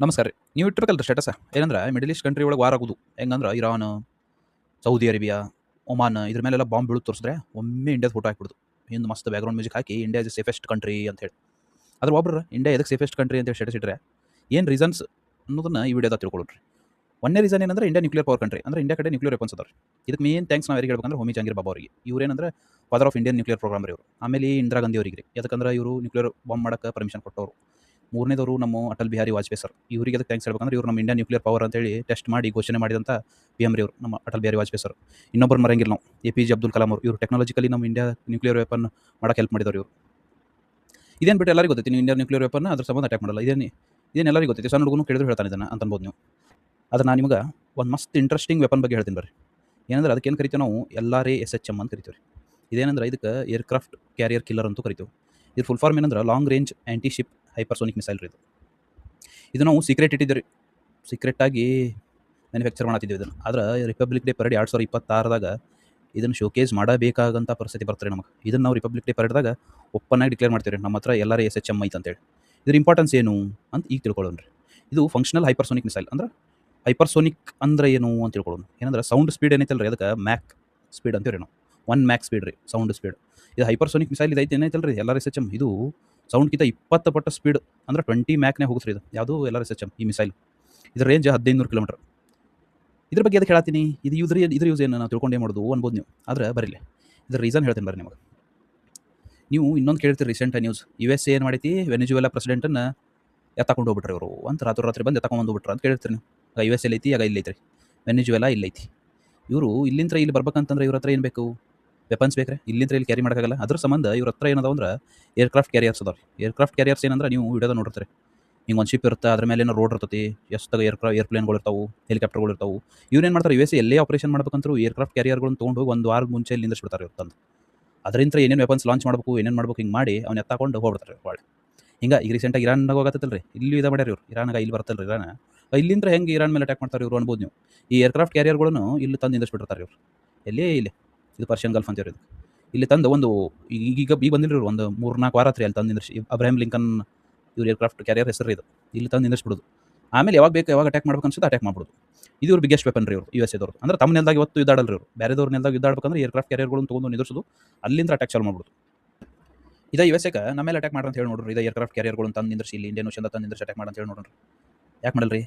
ನಮಸ್ಕಾರ ರೀ. ನೀವು ಇಟ್ಟಿರ್ಕಲ್ರಿ ಸ್ಟೇಟಸ್ ಏನಂದ್ರೆ ಮಿಡಲ್ ಈಸ್ಟ್ ಕಂಟ್ರಿ ಒಳಗೆ ವಾರ್ ಆಗೋದು ಹೆಂಗಂದ್ರೆ ಇರಾನ್, ಸೌದಿ ಅರೇಬಿಯಾ, ಒಮಾನ್ ಇದ್ರ ಮೇಲೆಲ್ಲ ಬಾಂಬ್ ಬೀಳೋದು ತೋರಿಸಿದ್ರೆ ಒಮ್ಮೆ ಇಂಡಿಯಾದ ಫೋಟೋ ಹಾಕ್ಬಿಡುದು. ಹಿಂದೆ ಮಸ್ತ್ background music hockey India is safest country ಅಂತ ಹೇಳಿ. ಅದ್ರ ಒಬ್ರು ಇಂಡಿಯಾ ಎದಕ್ಕೆ ಸೇಫೆಸ್ಟ್ ಕಂಟ್ರಿ ಅಂತ ಹೇಳಿ ಸ್ಟೇಟಸ್ ಇಟ್ಟರೆ ಏನು ರೀಸನ್ಸ್ ಅನ್ನೋದನ್ನ ಈ ವಿಡಿಯೋದಾಗ ತಿಳ್ಕೊಳ್ಳ್ರಿ. ಒಂದೇ ರೀಸನ್ ಏನಂದ್ರೆ ಇಂಡಿಯಾ ನ್ಯೂಕ್ಲಿಯರ್ ಪವರ್ ಕಂಟ್ರಿ ಅಂದ್ರೆ ಇಂಡಿಯಾ ಕಡೆ ನ್ಯೂಕ್ಲಿಯರ್ ವೆಪನ್ಸ್ ಅದಾವೆ. ಇದಕ್ಕೆ ಮೇನ್ ಥ್ಯಾಂಕ್ಸ್ ನಾವು ಯಾರಿಗೆ ಹೇಳ್ಬೇಕಂದ್ರೆ ಹೋಮಿ ಜಹಾಂಗೀರ್ ಬಾಬಾ ಅವರಿಗೆ. ಇವ್ರೇನಂದ್ರೆ father of Indian nuclear program ರೀ ಇವರು. ಆಮೇಲೆ ಇಂದಿರಾ ಗಾಂಧಿ ಅವರಿಗೆ ರೀ, ಯಾಕಂದ್ರೆ ಇವರು ನ್ಯೂಕ್ಲಿಯರ್ ಬಾಂಬ್ ಮಾಡಕ್ಕೆ ಪರ್ಮಿಷನ್ ಕೊಟ್ಟವರು. ಮೂರನೇದವರು ನಮ್ಮ ಅಟಲ್ ಬಿಹಾರಿ ವಾಜಪೇಯಿ ಸರ್. ಇವರಿಗೆ ಅದಕ್ಕೆ ಥ್ಯಾಂಕ್ಸ್ ಹೇಳ್ಬೇಕಂದ್ರೆ ಇವರು ನಮ್ಮ ಇಂಡಿಯಾ ನ್ಯೂಕ್ಲಿಯರ್ ಪವರ್ ಅಂತೇಳಿ ಟೆಸ್ಟ್ ಮಾಡಿ ಘೋಷಣೆ ಮಾಡಿದಂಥ ಪಿ ಎಮ್ ರೀ ಅವರು, ನಮ್ಮ ಅಟಲ್ ಬಿಹಾರಿ ವಾಜಪೇಯಿ ಸರ್. ಇನ್ನೊಬ್ಬರು ಮರಂಗಿಲ್ಲ ನಾವು, A P J Abdul Kalam ಅವರು. ಇವರು ಟೆಕ್ನಾಲಜಿಕಲಿ ನಮ್ಮ ಇಂಡಿಯಾ ನ್ಯೂಕ್ಲಿಯರ್ ವೆಪನ್ ಮಾಡಕ್ಕೆ ಹೆಲ್ಪ್ ಮಾಡಿದವರು ಇವರು. ಇದೇನು ಬಿಟ್ಟು ಎಲ್ಲರಿಗೂ ಗೊತ್ತೈತಿ ನೀವು ಇಂಡಿಯಾ ನ್ಯೂಕ್ಲಿಯರ್ ವೆಪನ್ ಅದ್ರ ಸಂಬಂಧ ಅಟ್ಯಾಕ್ ಮಾಡಲ್ಲ. ಇದೇನು ಎಲ್ಲರಿಗೂ ಗೊತ್ತೈತಿ. ಸಣ್ಣ ಹುಡುಗನು ಕೇಳಿದ್ರು ಹೇಳ್ತಾನೆ ಇದನ್ನು ಅಂತ ಅನ್ಬೋದು ನೀವು. ಆದ್ರೆ ನಾನು ನಿಮಗೆ ಒಂದು ಮಸ್ತ್ ಇಂಟ್ರೆಸ್ಟಿಂಗ್ ವೆಪನ್ ಬಗ್ಗೆ ಹೇಳ್ತೀನಿ ಬರ್ರಿ. ಏನಂದ್ರೆ ಅದಕ್ಕೆ ಏನು ಕರಿತೀವಿ ನಾವು LRASHM ಅಂತ ಕರಿತೀವಿ ರೀ. ಇದೇನಂದ್ರೆ ಇದಕ್ಕೆ ಏರ್ಕ್ರಾಫ್ಟ್ ಕ್ಯಾರಿಯರ್ ಕಿಲ್ಲರ್ ಅಂತೂ ಕರಿತೀವಿ. ಇದು ಫುಲ್ ಫಾರ್ಮ್ ಏನಂದ್ರೆ ಲಾಂಗ್ ರೇಂಜ್ ಆ್ಯಂಟಿ ಶಿಪ್ ಹೈಪರ್ಸೋನಿಕ್ ಮಿಸೈಲ್ ರೀ ಇದು ನಾವು ಸೀಕ್ರೆಟ್ ಇಟ್ಟಿದ್ದೀವಿ ರೀ. ಸೀಕ್ರೆಟಾಗಿ ಮ್ಯಾನುಫ್ಯಾಕ್ಚರ್ ಮಾಡತ್ತಿದ್ದೀವಿ ಇದನ್ನು. ಆದ್ರೆ ರಿಪಬ್ಲಿಕ್ ಡೇ ಪರೇಡ್ 2026ದಾಗ ಇದನ್ನು ಶೋಕೇಸ್ ಮಾಡಬೇಕಾಗಂಥ ಪರಿಸ್ಥಿತಿ ಬರ್ತಾರೆ ನಮಗೆ. ಇದನ್ನು ನಾವು ರಿಪಬ್ಲಿಕ್ ಡೇ ಪರೇಡ್ದಾಗ ಓಪನ್ ಆಗಿ ಡಿಕ್ಲೇರ್ ಮಾಡ್ತೀವಿ ರೀ, ನಮ್ಮ ಹತ್ರ LRASHM ಐತೆ ಅಂತೇಳಿ. ಇದ್ರ ಇಂಪಾರ್ಟೆನ್ಸ್ ಏನು ಅಂತ ಈಗ ತಿಳ್ಕೊಳ್ಳೋಣ ರೀ. ಇದು ಫಂಕ್ಷನಲ್ ಹೈಪರ್ಸೋನಿಕ್ ಮಿಸೈಲ್ ಅಂದ್ರೆ ಹೈಪರ್ಸೋನಿಕ್ ಅಂದ್ರೆ ಏನು ಅಂತ ತಿಳ್ಕೊಳ್ಳೋಣ. ಏನಂದ್ರೆ ಸೌಂಡ್ ಸ್ಪೀಡ್ ಏನೈತಲ್ಲ ರೀ ಅದಕ್ಕೆ ಮ್ಯಾಕ್ ಸ್ಪೀಡ್ ಅಂತೀವಿ ನಾವು. 1 ಮ್ಯಾಕ್ ಸ್ಪೀಡ್ ರೀ ಸೌಂಡ್ ಸ್ಪೀಡ್. ಇದು ಹೈಪರ್ಸೋನಿಕ್ ಮಿಸೈಲ್ ಇದೈತೆ ಏನೈತಲ್ಲ ರೀ LRASHM, ಇದು ಸೌಂಡ್ಗಿಂತ 20 ಪಟ್ಟು ಸ್ಪೀಡ್ ಅಂದ್ರೆ 20 ಮ್ಯಾಕ್ನೇ ಹೋಗುತ್ತೆ ಇದು. ಯಾವುದು LRASHM ಈ ಮಿಸೈಲ್. ಇದ್ರ ರೇಂಜ್ 1500 ಕಿಲೋಮೀಟರ್. ಇದ್ರ ಬಗ್ಗೆ ಅದಕ್ಕೆ ಹೇಳ್ತೀನಿ. ಇದ್ರ ಯೂಸ್ ಏನು ನಾವು ತಿಳ್ಕೊಂಡು ಏನು ಮಾಡೋದು ಅನ್ಬೋದು ನೀವು. ಆದ್ರೆ ಬರಲಿ ಇದ್ರ ರೀಸನ್ ಹೇಳ್ತೀನಿ ಬರ್ರಿ ನಿಮಗೆ. ನೀವು ಇನ್ನೊಂದು ಕೇಳ್ತೀರಿ ರೀಸೆಂಟ್ ನ್ಯೂಸ್, USA ಏನು ಮಾಡೈತಿ ವೆನಿಜುವೆಲಾ ಪ್ರೆಸಿಡೆಂಟನ್ನು ಎತ್ತಾಕೊಂಡು ಹೋಗ್ಬಿಟ್ರಿ ಇವರು ಅಂತ ರಾತ್ರಿ ಬಂದು ಎತ್ತಾಕೊಂಡು ಬಂದುಬಿಟ್ರು ಅಂತ ಕೇಳಿರ್ತೀರಿ ನೀವು. ಆಗ USA ಐತಿ, ಆಗ ಇಲ್ಲಿ ಐತ್ರಿ ವೆನಿಜುವೆಲಾ ಇಲ್ಲೈತಿ. ಇವರು ಇಲ್ಲಿಂದ ಇಲ್ಲಿ ಬರ್ಬೇಕಂತಂದ್ರೆ ಇವ್ರ ಹತ್ರ ಏನು ಬೇಕು, ವೆಪನ್ಸ್ ಬೇಕ್ರೆ. ಇಲ್ಲಿಂದ ಇಲ್ಲಿ ಕ್ಯಾರಿ ಮಾಡೋಕ್ಕಾಗಲ್ಲ. ಅದ್ರ ಸಂಬಂಧ ಇವ್ರ ಹತ್ರ ಏನದಾವ ಅಂದ್ರೆ ಏರ್ಕ್ರಾಫ್ಟ್ ಕ್ಯಾರಿಯರ್ಸ್ ಅದಾವೆ. ಏರ್ಕ್ರಾಫ್ಟ್ ಕ್ಯಾರಿಯರ್ಸ್ ಏನಂದ್ರೆ ನೀವು ವಿಡಿಯೋದ ನೋಡಿರ್ತೀರಿ. ಹಿಂಗೆ ಒಂದು ಶಿಪ್ ಇರುತ್ತೆ, ಅದ್ರ ಮೇಲೆ ಏನೋ ರೋಡ್ ಇರ್ತೈತಿ, ಎಷ್ಟು ಏರ್ಪ್ಲೇನ್ಗಳು ಇರ್ತಾವೆ, ಹೆಲಿಕಾಪ್ಟರ್ಗಳು ಇರ್ತಾವೆ. ಇವ್ರೇನು ಮಾಡ್ತಾರೆ, USA ಎಲ್ಲೇ ಆಪರೇಷನ್ ಮಾಡ್ಬೇಕಂತರೂ ಏರ್ಕ್ರಾಫ್ಟ್ ಕ್ಯಾರಿಯರ್ಗಳನ್ನ ತೊಗೊಂಡು ಹೋಗಿ ಒಂದು ವಾರದ ಮುಂಚೆ ಇಲ್ಲಿಂದ ಬಿಡ್ತಾರೆ ಇವ್ರು ತಂದು. ಅದರಿಂದ ಏನೇನು ವೆಪನ್ಸ್ ಲಾಂಚ್ ಮಾಡಬೇಕು, ಏನೇನು ಮಾಡ್ಬೇಕು ಹಿಂಗೆ ಮಾಡಿ ಅವ್ನು ಎತ್ತಾಕೊಂಡು ಹೋಗ್ಬಿಡ್ತಾರೆ ಒಳ್ಳೆ. ಹಿಂಗೆ ಈಗ ರೀಸೆಂಟಾಗಿ ಇರಾನ್ದಾಗ ಹೋಗತ್ತಲ್ಲ ರೀ, ಇಲ್ಲಿ ಇದು ಮಾಡ್ಯಾರ ಇವ್ರು. ಇರಾನಾಗ ಇಲ್ಲಿ ಬರ್ತಲ್ಲ ರೀ ಇರಾನ್. ಇಲ್ಲಿಂದ ಹೆಂಗೆ ಇರಾನ್ ಮೇಲೆ ಅಟ್ಯಾಕ್ ಮಾಡ್ತಾರೆ ಇವರು ಅನ್ಬೋದು ನೀವು. ಈ ಏರ್ಕ್ರಾಫ್ಟ್ ಕ್ಯಾರಿಯರ್ಗಳನ್ನು ಇಲ್ಲಿ ತಂದು ನಿಂದಿಸ್ಬಿಟ್ಟಿರ್ತಾರೆ ಇವರು. ಎಲ್ಲೇ ಇಲ್ಲಿ ಇದು ಪರ್ಷಿಯನ್ ಗಲ್ಫ್ ಅಂತೀವ್ರಿ ಇದು. ಇಲ್ಲಿ ತಂದು ಒಂದು ಈಗ ಬಂದಿಲ್ಲ ಇವರು, ಒಂದು 3-4 ವಾರ ಆತ್ರಿ ಅಲ್ಲಿ ತಂದು ನಿಂದಿಸಿ. ಅಬ್ರಾಹಿಂ ಲಿಂಕನ್ ಇವ್ರ ಏರ್ಕ್ರಾಫ್ಟ್ ಕ್ಯಾರಿಯರ್ ಹೆಸರು ಇದು. ಇಲ್ಲಿ ತಂದು ನಿಂದಿಸ್ಬಿಡೋದು. ಆಮೇಲೆ ಯಾವಾಗ ಬೇಕು ಯಾವಾಗ ಅಟ್ಯಾಕ್ ಮಾಡ್ಬೇಕು ಅನ್ಸುತ್ತೆ ಅಟ್ಯಾಕ್ ಮಾಡ್ಬಿಡೋದು. ಇದು ಇವ್ರ ಬಿಗ್ಗೆಸ್ಟ್ ವೆಪನ್ ರೀ ಇವರು USA ಅಂದ್ರೆ ತಮ್ಮ ನೆಲದಾಗ ಇವತ್ತು ಇದ್ದಾಡಲ್ರಿ ಇವರು. ಬೇರೆದವ್ರ ನೆಲದಾಗ ಇದ್ದಾಡ್ಬೇಕಂದ್ರೆ ಏರ್ಕ್ರಾಫ್ಟ್ ಕ್ಯಾರಿಯರ್ಗಳನ್ನು ತೊಗೊಂಡು ನಿಂದಿಸೋದು, ಅಲ್ಲಿಂದ ಅಟ್ಯಾಕ್ ಚಾಲು ಮಾಡ್ಬಿಡೋದು. ಇದೇ USA ನಮ್ಮ ಮೇಲೆ ಅಟ್ಯಾಕ್ ಮಾಡ್ರಿ ಅಂತ ಹೇಳಿ ನೋಡ್ರಿ. ಇದೇ ಏರ್ಕ್ರಾಫ್ಟ್ ಕ್ಯಾರಿಯರ್ಗಳನ್ನು ತಂದು ನಿಂದಿಸಿ ಇಲ್ಲಿ ಇಂಡಿಯನ್ ಓಷನ್ದಾಗ ತಂದು ನಿಂದಿಸಿ ಅಟ್ಯಾಕ್ ಮಾಡಿ ಅಂತ ಹೇಳಿ ನೋಡ್ರಿ. ಯಾಕೆ ಮಾಡಲ್ರಿ?